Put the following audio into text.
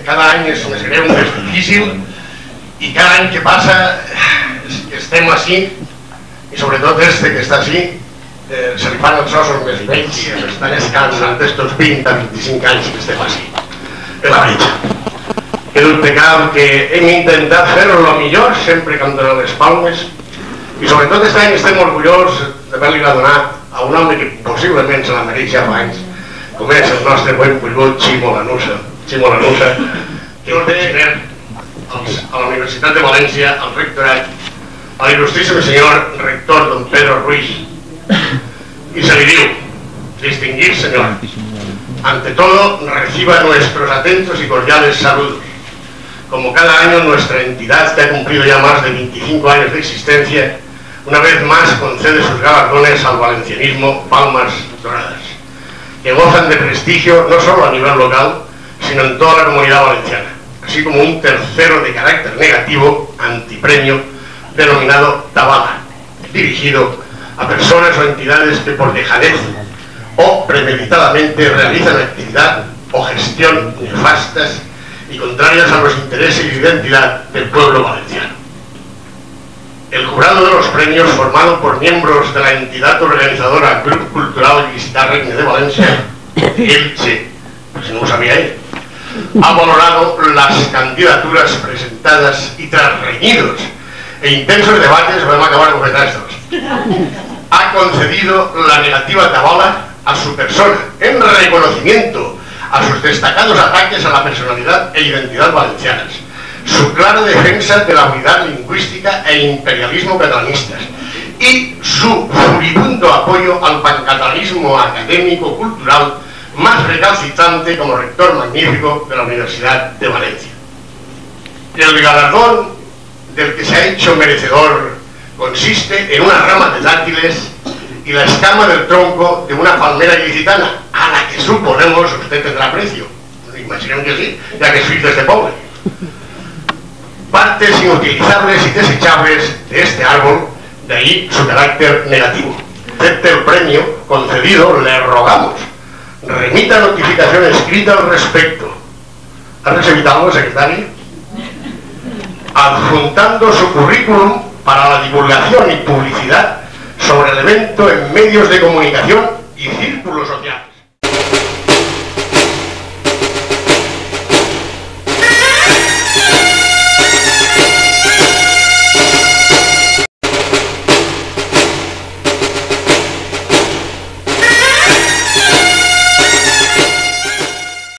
cada any és més greu, més difícil, i cada any que passa estem així, i sobretot este que està així, se li fan els ossos més vells i s'està llescant d'estos 20 a 25 anys que estem així. És la veritat. Que dubte cap que hem intentat fer-ho el millor sempre que hem donat les palmes, i sobretot aquest any estem orgullosos d'haver-li donat a un home que possiblement se la mereix ja fa anys, com és el nostre ben volgut Ximo Lanussa. Ximo Lanussa, que és batxiller a la Universitat de València, al rectorat, a l'il·lustríssim senyor rector don Pedro Ruiz, y se le diu: distinguir señor, ante todo reciba nuestros atentos y cordiales saludos. Como cada año nuestra entidad, que ha cumplido ya más de 25 años de existencia, una vez más concede sus galardones al valencianismo Palmas Doradas, que gozan de prestigio no solo a nivel local, sino en toda la comunidad valenciana, así como un tercero de carácter negativo, antipremio, denominado Tabala, dirigido a personas o entidades que por dejadez o premeditadamente realizan actividad o gestión nefastas y contrarias a los intereses y identidad del pueblo valenciano. El jurado de los premios, formado por miembros de la entidad organizadora Club Cultural Visita Regne de Valencia, Elche, pues no lo sabía él, ha valorado las candidaturas presentadas y tras reñidos e intensos debates, vamos a acabar con estos, ha concedido la negativa Tabala a su persona en reconocimiento a sus destacados ataques a la personalidad e identidad valencianas, su clara defensa de la unidad lingüística e imperialismo catalanistas y su furibundo apoyo al pancatalanismo académico-cultural más recalcitrante como rector magnífico de la Universidad de Valencia. El galardón del que se ha hecho merecedor consiste en una rama de dátiles y la escama del tronco de una palmera ilicitana, a la que suponemos usted tendrá precio. Imaginemos que sí, ya que sois de este pobre. Partes inutilizables y desechables de este árbol, de ahí su carácter negativo. Acepte el premio concedido, le rogamos, remita notificación escrita al respecto. ¿Ha recibido algo, secretario? Adjuntando su currículum para la divulgación y publicidad sobre el evento en medios de comunicación y círculos